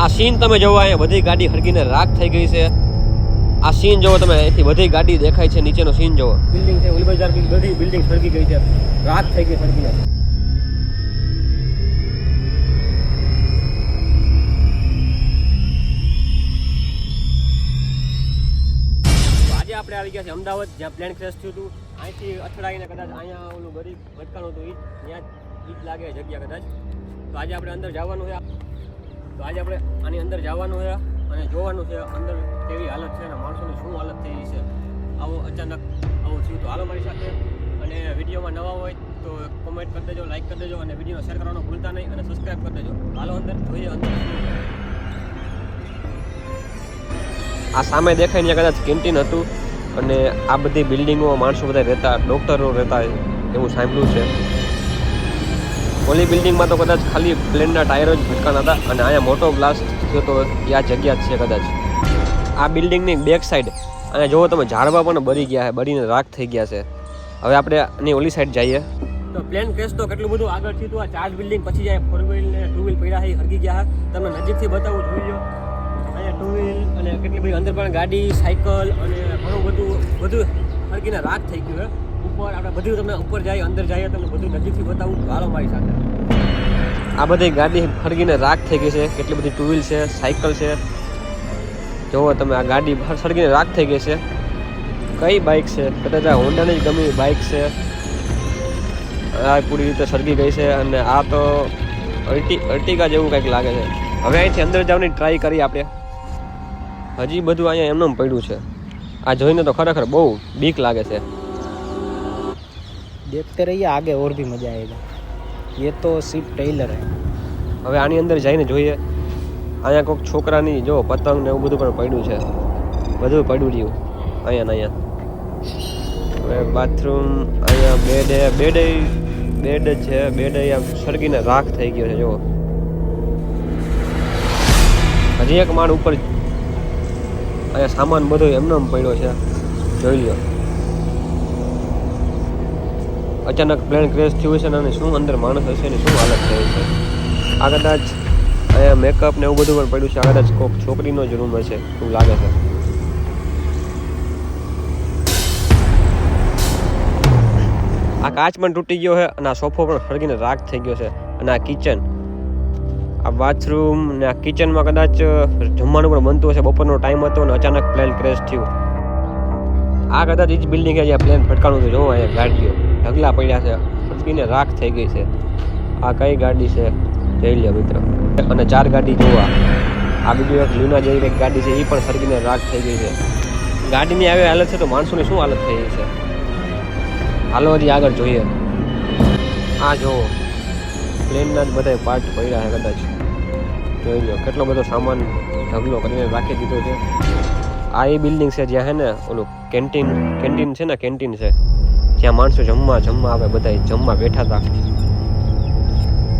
આ સીન તમે જોવો, અહીંયા બધી ગાડી હળગીને રાખ થઈ ગઈ છે. આ સીન જોવો તમે, અહીંથી બધી ગાડી દેખાય છે. નીચેનો સીન જોવો, બિલ્ડિંગ છે ઓલી બજાર, બધી બિલ્ડિંગ સળગી ગઈ છે, રાખ થઈ ગઈ સળગીને. આજે આપણે આવી ગયા છે અમદાવાદ, જ્યાં પ્લેન ક્રેશ થયું હતું. અહીંથી અથડાઈને કદાચ અહીંયા ઓલું ગરીબ ભટકાણું હતું, ત્યાં જ લાગે જગ્યા કદાચ. તો આજે આપણે અંદર જવાનું છે. આની અંદર જવાનું છે અને જોવાનું છે અંદર કેવી હાલત છે અને માણસોની શું હાલત થઈ છે. આવો અચાનક આવું થયું. તો હાલો મારી સાથે. અને વિડીયોમાં નવા હોય તો કોમેન્ટ કરી દેજો, લાઈક કરી દેજો અને વિડીયોને શેર કરવાનું ભૂલતા નહીં અને સબસ્ક્રાઈબ કરી દેજો. હાલો અંદર જોઈએ અંદર. આ સામે દેખાય ને કદાચ કેન્ટીન હતું અને આ બધી બિલ્ડિંગોમાં માણસો બધા રહેતા, ડૉક્ટરો રહેતા એવું સાંભળ્યું છે. ઓલી બિલ્ડિંગમાં તો કદાચ ખાલી પ્લેનના ટાયરો જ ભટકાના હતા અને અહીંયા મોટો બ્લાસ્ટ થયો તો આ જગ્યા જ છે કદાચ. આ બિલ્ડિંગની બેક સાઈડ અહીંયા જોવો તમે, ઝાડવા પણ બળી ગયા છે, બળીને રાખ થઈ ગયા છે. હવે આપણે આની ઓલી સાઈડ જઈએ. તો પ્લેન ક્રેશ તો કેટલું બધું આગળ થયું હતું. આ 4 બિલ્ડિંગ પછી જાય 4 વ્હીલ ને 2 વ્હીલ પડ્યા છે, હરગી ગયા. તમને નજીકથી બતાવું જોઈ લો. અહીંયા 2 વ્હીલ અને કેટલી બધી અંદર પણ ગાડી, સાયકલ અને ઘણું બધું હરગીને રાખ થઈ ગયું છે. ઉપર આપણે બધું તમને ઉપર જાય, અંદર જઈએ તમને બધું નજીકથી બતાવું. હાલો મારી સાથે. આ બધી ગાડી હરગીને રાખ થઈ ગઈ છે. કેટલી બધી 2 વ્હીલ છે, સાયકલ છે. જોવો તમે, આ ગાડી સળગીને રાખ થઈ ગઈ છે. કઈ બાઇક છે? કદાચ આ હોન્ડાની જ ગમી બાઇક છે. આ પૂરી રીતે સળગી ગઈ છે અને આ તો અર્ટિગા જેવું કંઈક લાગે છે. હવે અહીંથી અંદર જવાની ટ્રાય કરી આપણે. હજી બધું અહીંયા એમનેમ પડ્યું છે. આ જોઈને તો ખરેખર બહુ બીક લાગે છે. देखते रहिए आगे और भी मजा आएगा. ये तो सिर्फ ट्रेलर है. હવે આની અંદર જઈને જોઈએ. અહીંયા કોઈક છોકરાની જો પતંગ ને એવું બધું પણ પડ્યું છે. બધું પડ્યું રહ્યું અહીંયા ને અહીંયા. હવે બાથરૂમ, અહીંયા બેડ છે. બેડ અહીંયા સળગીને રાખ થઈ ગયો છે. જુઓ, હજી એક માળ ઉપર અહીંયા સામાન બધો એમનેમ પડ્યો છે. જોઈ લો. અચાનક પ્લેન ક્રેશ થયું છે અને શું અંદર માણસ હશે એની શું હાલત થઈ છે. આ કદાચ અહીંયા મેકઅપ ને એવું બધું પણ પડ્યું છે. આ કદાચ કોઈક છોકરીનો જ રૂમ હશે એવું લાગે છે. આ કાચ પણ તૂટી ગયો છે અને આ સોફો પણ સળગીને રાખ થઈ ગયો છે. અને આ કિચન, આ બાથરૂમ ને આ કિચનમાં કદાચ જમવાનું પણ બનતું હશે. બપોરનો ટાઈમ હતો અને અચાનક પ્લેન ક્રેશ થયું. આ કદાચ એ જ બિલ્ડિંગ છે જ્યાં પ્લેન ફટકાણું હતું. જોવો અહીંયા ગાડીઓ ઢગલા પડ્યા છે, સળગીને રાખ થઈ ગઈ છે. આ કઈ ગાડી છે જોઈ લો મિત્રો. અને 4 ગાડી જોવા. આ બીજું એક લ્યુના જેવી એક ગાડી છે, એ પણ સળગીને રાખ થઈ ગઈ છે. ગાડીની આવી હાલત છે તો માણસોની શું હાલત થઈ ગઈ છે. હાલો હજી આગળ જોઈએ. આ જોવો, પ્લેનના જ બધા પાર્ટ પડ્યા છે કદાચ. જોઈ લો કેટલો બધો સામાન ઢગલો કરીને રાખી દીધો છે. આ એ બિલ્ડિંગ છે જ્યાં છે ને ઓલું કેન્ટીન છે ને, કેન્ટીન છે જ્યાં માણસો જમવા આવે, બધા જમવા બેઠા હતા.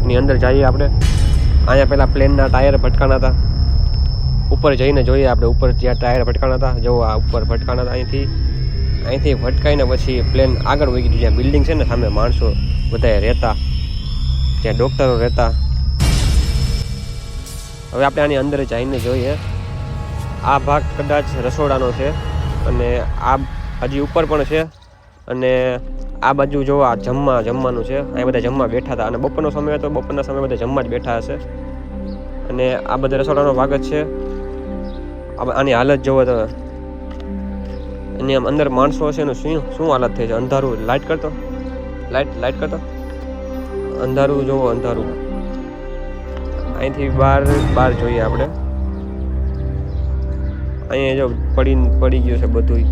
એની અંદર જઈએ આપણે. અહીંયા પેલા પ્લેનના ટાયર ભટકાણા હતા. ઉપર જઈને જોઈએ આપણે. ઉપર જ્યાં ટાયર ભટકાણા હતા, જો આ ઉપર ભટકાણા હતા. અહીંથી ભટકાઈને પછી પ્લેન આગળ વહી ગયું. જ્યાં બિલ્ડિંગ છે ને સામે માણસો બધા રહેતા, જ્યાં ડૉક્ટરો રહેતા. હવે આપણે આની અંદર જઈને જોઈએ. આ ભાગ કદાચ રસોડાનો છે અને આ હજી ઉપર પણ છે. અને આ બાજુ જો આ જમવાનું છે. અહીં બધા જમવા બેઠા હતા અને બપોરનો સમય હતો. બપોરના સમયે બધા જમવા જ બેઠા હશે. અને આ બધા રસોડાનો ભાગ જ છે. આની હાલત જોવો તો એની અંદર માણસો હશે એનું શું હાલત થઈ છે. અંધારું, લાઇટ કરતો અંધારું જોવો, અંધારું. અહીંથી બહાર જોઈએ આપણે. અહીંયા જો પડી ગયું છે બધું.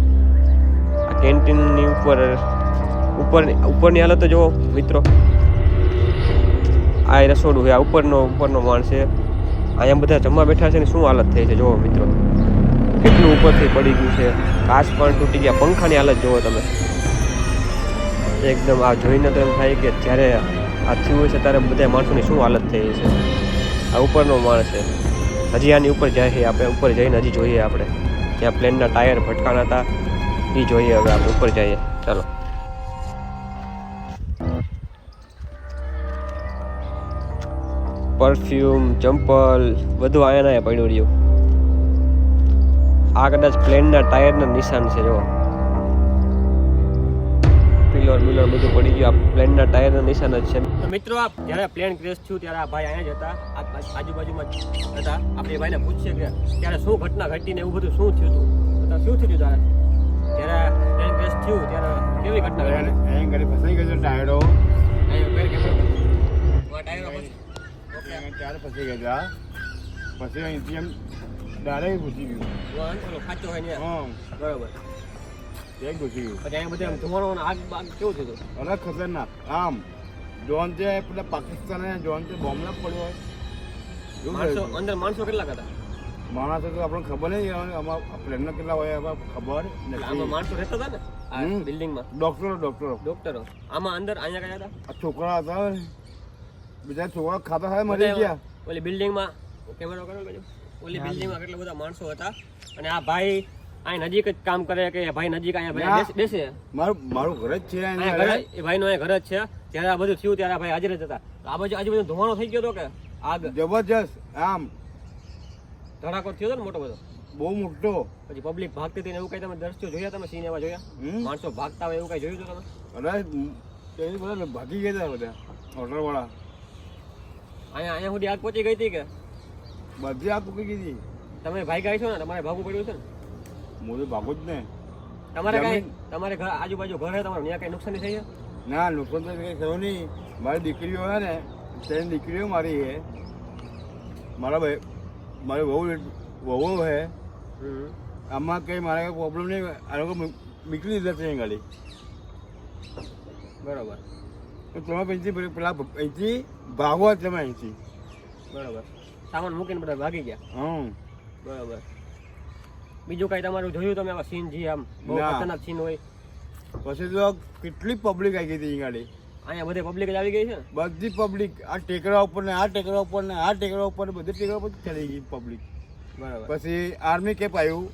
આ કેન્ટીનની ઉપરની હાલત જુઓ મિત્રો. આ રસોડું છે. આ ઉપરનો માળ છે. અહીંયા બધા જમવા બેઠા છે ને શું હાલત થઈ છે જુઓ મિત્રો. કેટલું ઉપરથી પડી ગયું છે. કાચ પણ તૂટી ગયા. પંખાની હાલત જુઓ તમે એકદમ. આ જોઈને તો એમ થાય કે જ્યારે આ થયું છે ત્યારે બધા માણસોની શું હાલત થઈ છે. આ ઉપરનો માળ છે. હજી આની ઉપર જાય છે આપણે. ઉપર જઈને હજી જોઈએ આપણે. જ્યાં પ્લેનના ટાયર ભટકાણા હતા એ જોઈએ. હવે આપણે ઉપર જઈએ. ચાલો. પરફ્યુમ ચંપલ બધું અહીંયા પડ્યું રહ્યું. આ કદાચ પ્લેનના ટાયરના નિશાન છે. જો પિલર બિલર બધું પડી ગયું. આ પ્લેનના ટાયરના નિશાન જ છે. તો મિત્રો આ જ્યારે પ્લેન ક્રેશ થયું ત્યારે આ ભાઈ અહીંયા જ હતા, આજુબાજુમાં જ હતા. આપણે એ ભાઈને પૂછીએ કે ત્યારે શું ઘટના ઘટી ને એવું બધું શું થયું હતું. તો શું થયું તારે જ્યારે પ્લેન ક્રેશ થયું ત્યારે કેવી ઘટના ઘટી? અહીં ઘરે ફસાઈ ગયો ટાયરો. ત્યારે ફસાઈ ગયા. પછી અહીંથી એમ ડાયરેક્ટ ઘૂસી ગયું. ખાચો હોય ને હા બરોબર. એક ઘૂસી ગયું. પછી અહીંયા બધા ધુમાડો આગ બાગ કેવું થયું હતું? અલગ ખતરનાક. આમ જોન તે પેલા પાકિસ્તાન જોન તે બોમ્બ ના પડ્યો હોય એવું માણસો થયું. અંદર માણસો કેટલા હતા? માણસો તો આપણને ખબર નહીં. આમાં પ્લેનના કેટલા હોય ખબર આમાં નથી. માણસો રહેતા હતા ને આ હમ. બિલ્ડિંગમાં? ડોક્ટરો ડોક્ટરો આમાં અંદર અહીંયા કયા હતા? આ છોકરા હતા બીજા છોકરા ખાતા ખાતા મરી ગયા. ઓલી બિલ્ડિંગમાં કેમેરો કરો બાજુ. ઓલી બિલ્ડિંગમાં કેટલા બધા માણસો હતા અને આ ભાઈ અહીં નજીક જ કામ કરે કે ભાઈ નજીક અહીંયા ભાઈ બેસે? મારું ઘર જ છે અહીંયા ઘર એ ભાઈનો અહીંયા ઘર જ છે. જ્યારે આ બધું થયું ત્યારે આ ભાઈ હાજર જ હતા. તો આ બાજુ આજુબાજુ ધુમાડો થઈ ગયો હતો કે આગ જબરજસ્ત. આમ ધડાકો થયો હતો ને મોટો બધો? બહુ મોટો. પછી પબ્લિક ભાગતી હતી ને એવું કઈ તમે દ્રશ્યો જોયા? તમે સિનેમા જોયા? હમ. માણસો ભાગતા હોય એવું કઈ જોયું હતું તમે? અરે તેની બધા ભાગી ગયા હતા બધા હોટલ વાળા. અહીંયા સુધી આગ પહોંચી ગઈ હતી કે બધી આગ પૂકી ગઈ હતી. તમે ભાઈ ગયા છો ને? તમારે ભાગવું પડ્યું છે ને? હું તો ભાગું જ ને. તમારે કઈ જમીન- તમારે ઘર આજુબાજુ ઘર છે તમારું ત્યાં કઈ નુકસાની થઈ છે? ના નુકસાન તો કંઈ થયું નહીં. મારી દીકરીઓ છે ને તેની દીકરીઓ મારી છે. મારા ભાઈ મારી વહુ છે. આમાં કંઈ મારે કંઈ પ્રોબ્લેમ નહીં. આ લોકો નીકળી દીધા છે અહીં ગાડી. બરોબર તો તમે અહીંથી પેલા અહીંથી ભાગો જ તમે અહીંથી. બરોબર. સામાન મૂકીને બધા ભાગી ગયા. હમ. બરોબર. બીજું કઈ તમારું જોયું તમે આવા સીન જે આમ બહુ ના. ખતરનાક સીન હોય? પછી તો કેટલી પબ્લિક આવી ગઈ હતી અહીં ગાડી. અહીંયા બધે પબ્લિક જ આવી ગઈ છે ને? બધી પબ્લિક આ ટેકરા ઉપર ને આ ટેકરા ઉપર ને આ ટેકરા ઉપર ને બધી ટેકરા ઉપર ચડી ગઈ પબ્લિક. બરાબર. પછી આર્મી કેપ આવ્યું.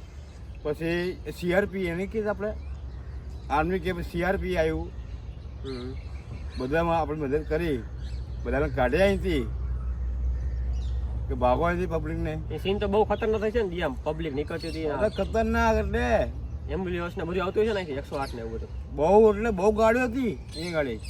પછી સીઆરપી એને કે આપણે આર્મી કેપ સીઆરપી આવ્યું. બધામાં આપણે મદદ કરી. બધાને કાઢ્યા અહીંથી કે ભાગો અહીંથી પબ્લિકને. એ સીન તો બહુ ખતરનાક થાય છે ને આમ પબ્લિક નીકળતી હતી એટલે ખતરનાક એટલે એમ્બ્યુલન્સ ને બધું આવતું હોય છે ને અહીંથી 108 ને એવું બધું. બહુ ગાડીઓ હતી એ ગાડી.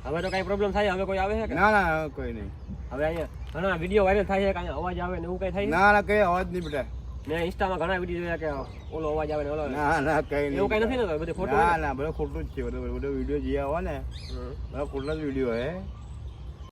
હવે તો કઈ પ્રોબ્લેમ થાય? હવે કોઈ આવે છે કે? ના ના કોઈ નહીં. હવે અહીંયા ઘણા વિડીયો વાયરલ થાય છે કે અહીંયા અવાજ આવે ને એવું કઈ થાય છે? ના ના કઈ અવાજ નહીં બેટા. મેં ઇન્સ્ટામાં ઘણા વિડીયો જોયા કે ઓલો અવાજ આવે ને ઓલો આવે. ના ના કઈ નહીં. એવું કઈ નથી ને? બધું ખોટું ના હોય ને? ના બધું ખોટું જ છે. બધો વિડીયો જે આવે ને હમ. બધા ખોટા જ વિડીયો હે.